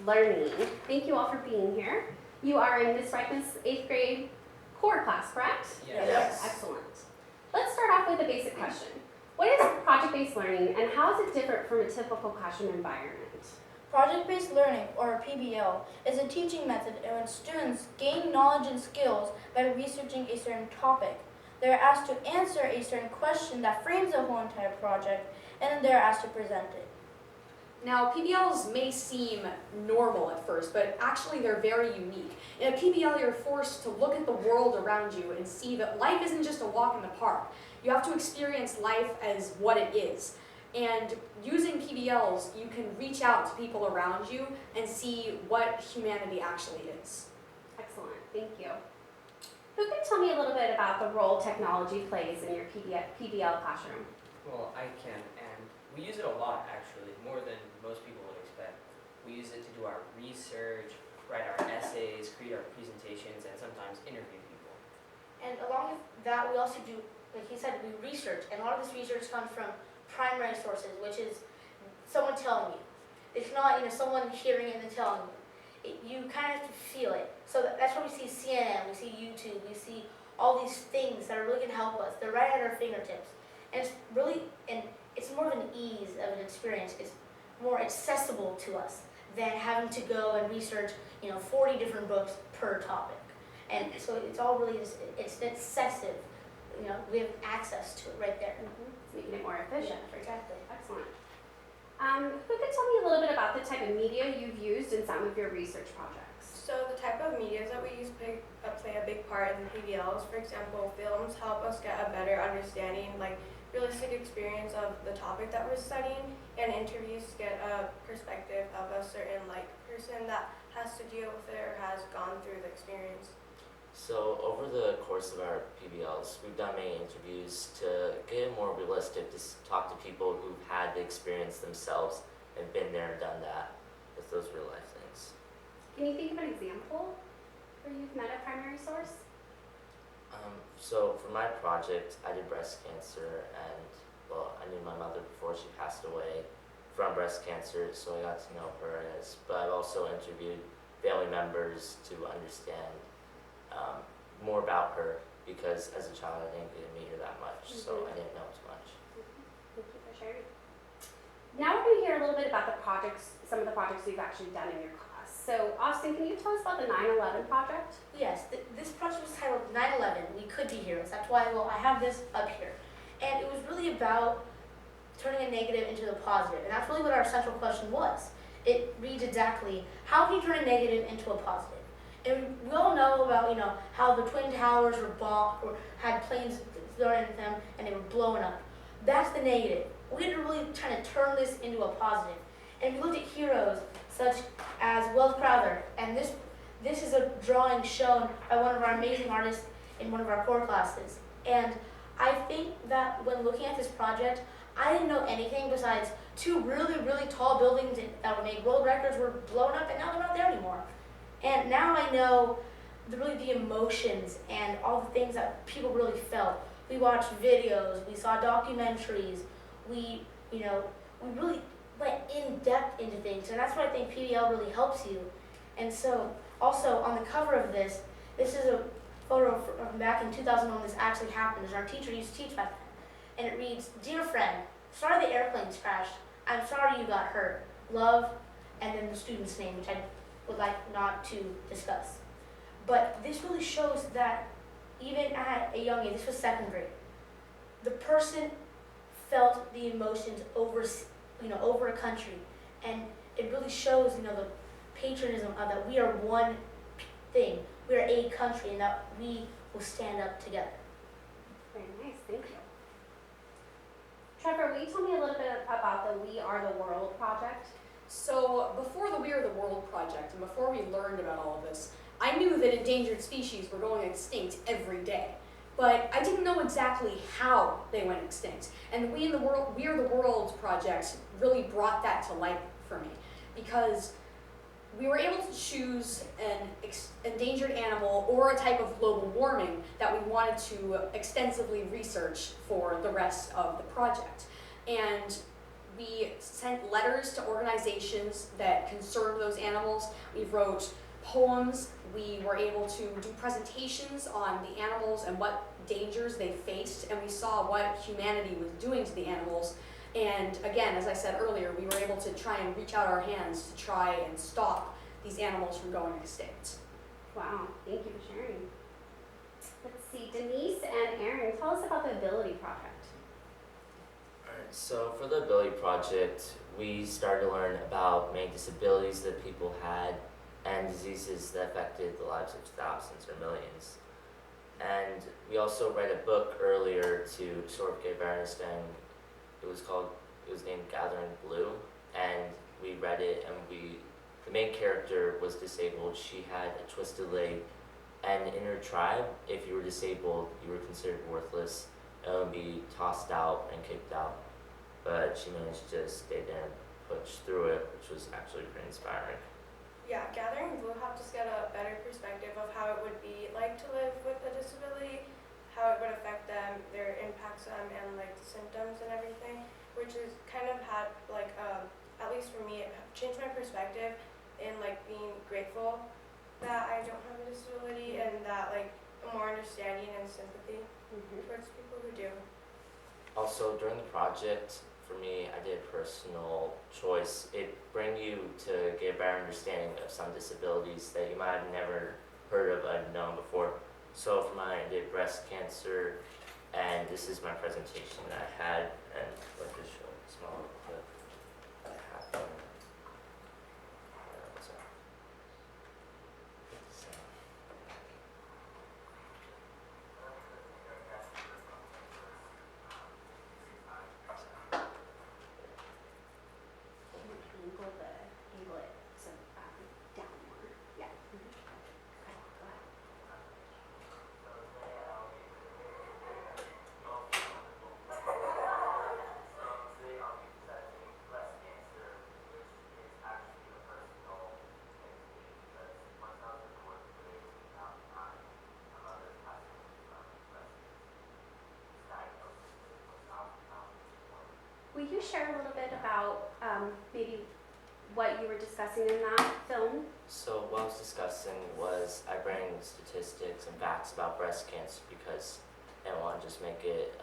learning. Thank you all for being here. You are in Ms. Reichmuth's 8th grade core class, correct? Yes. Excellent. Let's start off with a basic question. What is project-based learning and how is it different from a typical classroom environment? Project-based learning, or PBL, is a teaching method in which students gain knowledge and skills by researching a certain topic. They are asked to answer a certain question that frames the whole entire project, and then they are asked to present it. Now, PBLs may seem normal at first, but actually they're very unique. In a PBL, you're forced to look at the world around you and see that life isn't just a walk in the park. You have to experience life as what it is. And using PBLs, you can reach out to people around you and see what humanity actually is. Excellent, thank you. Who can tell me a little bit about the role technology plays in your PBL classroom? Well, I can, and we use it a lot actually, more than most people would expect. We use it to do our research, write our essays, create our presentations, and sometimes interview people. And along with that, we also do, like he said, we research, and a lot of this research comes from primary sources, which is someone telling you. It's not, someone hearing it and telling you. You kind of have to feel it. So that's why we see CNN, we see YouTube, we see all these things that are really going to help us. They're right at our fingertips. And it's more of an ease of an experience. It's more accessible to us than having to go and research, 40 different books per topic. And so it's all really, it's excessive. We have access to it right there. It's making it more efficient. Yeah, exactly. Excellent. Who can tell me a little bit about the type of media you've used in some of your research projects? So the type of media that we use play a big part in the PBLs. For example, films help us get a better understanding, like realistic experience of the topic that we're studying, and interviews get a perspective of a certain person that has to deal with it or has gone through the experience. So over the course of our PBLs, we've done many interviews to get more realistic, to talk to people who've had the experience themselves and been there and done that with those real life things. Can you think of an example where you've met a primary source? So for my project, I did breast cancer, and I knew my mother before she passed away from breast cancer, so I got to know her. But I've also interviewed family members to understand more about her, because as a child I didn't get to meet her that much, so I didn't know too much. Thank you for sharing. Now we're going to hear a little bit about some of the projects you've actually done in your class. So Austin, can you tell us about the 9/11 project? Yes, this project was titled 9/11, We Could Be Heroes. That's why I have this up here. And it was really about turning a negative into a positive. And that's really what our central question was. It reads exactly, how can you turn a negative into a positive? And we all know about, how the Twin Towers were bombed or had planes thrown at them and they were blowing up. That's the negative. We had to really try to turn this into a positive. And we looked at heroes such as Will Crowther, and this is a drawing shown by one of our amazing artists in one of our core classes. And I think that when looking at this project, I didn't know anything besides two really, really tall buildings that were made world records were blown up, and now they're not there anymore. And now I know the emotions and all the things that people really felt. We watched videos, we saw documentaries, we really went in depth into things, and that's what I think PBL really helps you. And so, also on the cover of this is a photo from back in 2001. This actually happened, as our teacher used to teach back then. And it reads, "Dear friend, sorry the airplanes crashed. I'm sorry you got hurt. Love," and then the student's name, which I would like not to discuss. But this really shows that even at a young age, this was 2nd grade, the person felt the emotions over a country, and it really shows, the patriotism of that we are one thing, we are a country, and that we will stand up together. Very nice, thank you. Trevor, will you tell me a little bit about the We Are the World project? So before the We Are the World project, and before we learned about all of this, I knew that endangered species were going extinct every day. But I didn't know exactly how they went extinct. And the We Are the World project really brought that to light for me, because we were able to choose an endangered animal or a type of global warming that we wanted to extensively research for the rest of the project. And We sent letters to organizations that concerned those animals. We wrote poems. We were able to do presentations on the animals and what dangers they faced, and we saw what humanity was doing to the animals. And again, as I said earlier, we were able to try and reach out our hands to try and stop these animals from going extinct. Wow, thank you for sharing. Let's see, Denise and Aaron, tell us about the Ability Project. Alright, so for the Ability Project, we started to learn about many disabilities that people had and diseases that affected the lives of thousands or millions. And we also read a book earlier to sort of get a better understanding. It was named Gathering Blue, and we read it, and the main character was disabled. She had a twisted leg, and in her tribe, if you were disabled, you were considered worthless and would be tossed out and kicked out. But she managed to stay there and push through it, which was actually pretty inspiring. Yeah, Gathering Blue helped us get a better perspective of how it would be like to live with a disability, how it would affect them, their impacts on them, and like the symptoms and everything, which is kind of had like, at least for me, it changed my perspective in like being grateful that I don't have a disability and that like more understanding and sympathy towards people who do. Also, during the project, for me, I did a personal choice. It bring you to get a better understanding of some disabilities that you might have never heard of or known before. So for mine, I did breast cancer, and this is my presentation that I had, and I'll just show a small clip that I have there. Angle it so down more. Yeah. Okay, go ahead. Will you share a little bit about maybe what you were discussing in that film? So what I was discussing was I bring statistics and facts about breast cancer because I didn't want to just make it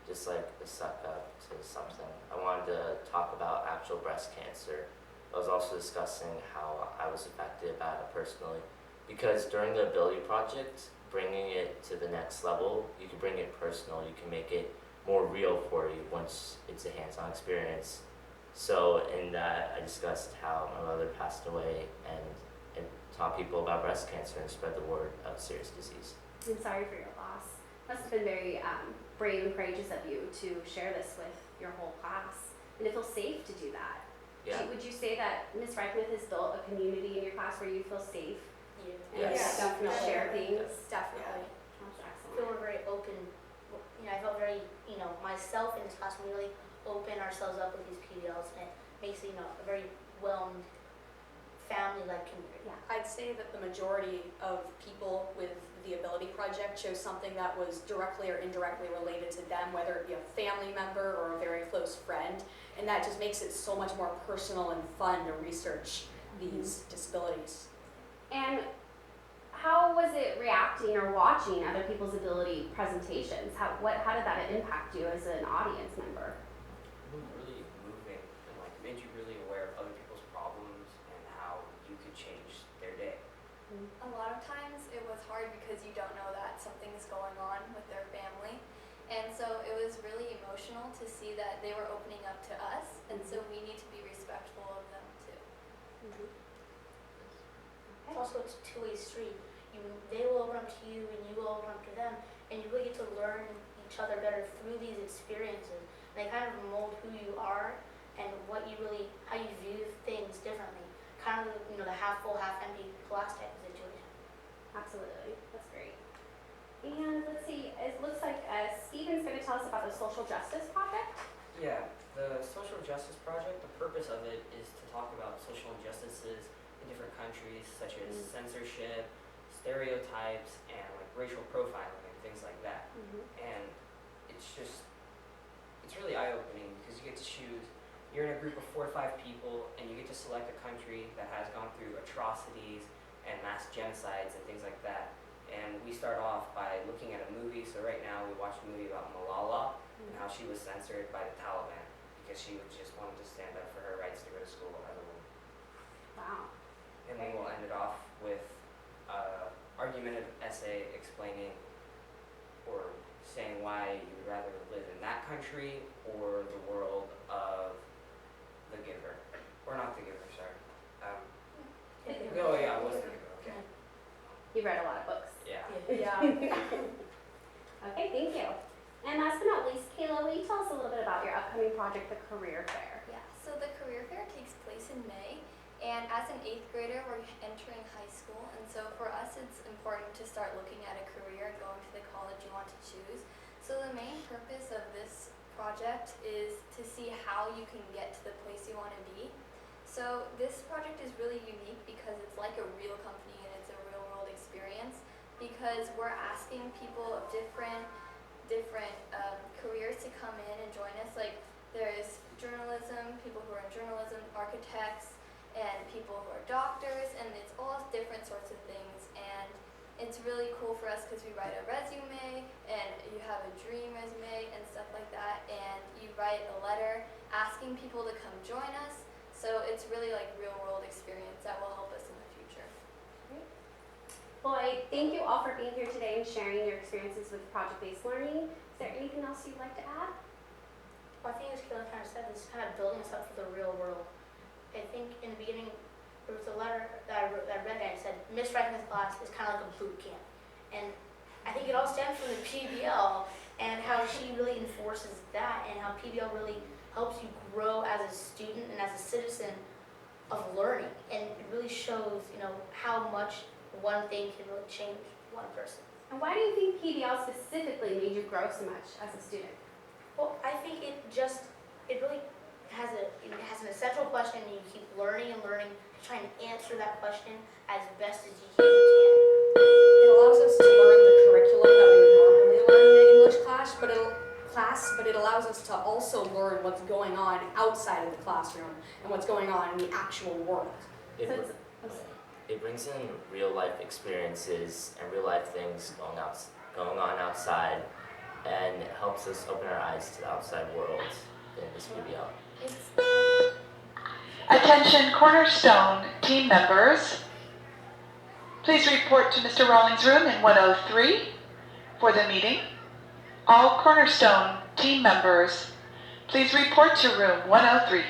just like a suck up to something. I wanted to talk about actual breast cancer. I was also discussing how I was affected by it personally because during the Ability Project, bringing it to the next level, you can bring it personal, you can make it more real for you once it's a hands-on experience. So in that, I discussed how my mother passed away and taught people about breast cancer and spread the word of serious disease. I'm sorry for your loss. Must have been very brave and courageous of you to share this with your whole class and to feel safe to do that. Yeah. Would you say that Ms. Reichmuth has built a community in your class where you feel safe and Yes. definitely share things? Definitely. That's I excellent. feel we're very open. I felt very, myself in this class, we really open ourselves up with these PBLs, and it makes it, a very well-knit, family-like community. Yeah. I'd say that the majority of people with the Ability Project chose something that was directly or indirectly related to them, whether it be a family member or a very close friend, and that just makes it so much more personal and fun to research these disabilities. And how was it reacting or watching other people's ability presentations? How did that impact you as an audience member? Really moving and like made you really aware of other people's problems and how you could change their day. A lot of times it was hard because you don't know that something is going on with their family. And so it was really emotional to see that they were opening up to us, and so we need to be respectful of them too. Also, it's a two-way street. They will open up to you, and you will open up to them, and you really get to learn each other better through these experiences. And they kind of mold who you are and how you view things differently. Kind of, the half full, half empty glass type of situation. Absolutely, that's great. And let's see, it looks like Stephen's going to tell us about the Social Justice Project. Yeah, the Social Justice Project, the purpose of it is to talk about social injustices in different countries, such as censorship, stereotypes, and like racial profiling and things like that. And it's really eye-opening because you get to choose you're in a group of 4 to 5 people, and you get to select a country that has gone through atrocities and mass genocides and things like that. And we start off by looking at a movie. So right now we watched a movie about Malala and how she was censored by the Taliban because she just wanted to stand up for her rights to go to school as a woman. Wow. And then we'll end it off with an argumentative essay explaining or saying why you would rather live in that country or the world of the giver. Or not the giver, sorry. Oh yeah, it was the giver, okay. You've read a lot of books. Yeah. Yeah. Okay, thank you. And last but not least, Kayla, will you tell us a little bit about your upcoming project, the Career Fair? Yeah, so the career fair takes place in May, and as an 8th grader, we're entering high school, and so for us, it's important to start looking at a career and going to the college you want to choose. So the main purpose of this project is to see how you can get to the place you want to be. So this project is really unique because it's like a real company and it's a real world experience, because we're asking people of different careers to come in and join us. Like there's journalism, people who are in journalism, architects, and people who are doctors, and it's all different sorts of things. And it's really cool for us because we write a resume, and you have a dream resume and stuff like that, and you write a letter asking people to come join us. So it's really like real world experience that will help us in the future. Well, I thank you all for being here today and sharing your experiences with project-based learning. Is there anything else you'd like to add? Well, I think as Kayla kind of said, this is kind of building us up for the real world. I think in the beginning, there was a letter that I read and it said, Miss Reichmuth's class is kind of like a boot camp. And I think it all stems from the PBL and how she really enforces that, and how PBL really helps you grow as a student and as a citizen of learning. And it really shows, how much one thing can really change one person. And why do you think PBL specifically made you grow so much as a student? Well, I think it really has an essential question, and you keep learning and learning, trying to answer that question as best as you can. It allows us to learn the curriculum that we would normally learn in an English class, but it allows us to also learn what's going on outside of the classroom and what's going on in the actual world. It, So br- it's- it brings in real life experiences and real life things going on outside, and it helps us open our eyes to the outside world in this PBL. Attention Cornerstone team members. Please report to Mr. Rawlings' room in 103 for the meeting. All Cornerstone team members, please report to room 103.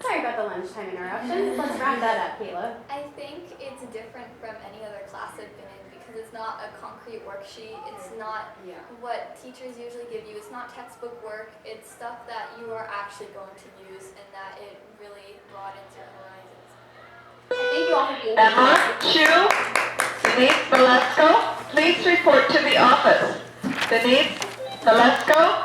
Sorry about the lunchtime interruptions. Let's wrap that up, Kayla. I think it's different from any other class I've been in because it's not a concrete worksheet. It's not Yeah. what teachers usually give you. It's not textbook work. It's stuff that you are actually going to use, and that it really broadens your horizons. I thank you all for being Emma, here. Chu, Denise Velasco, please report to the office. Denise Velasco.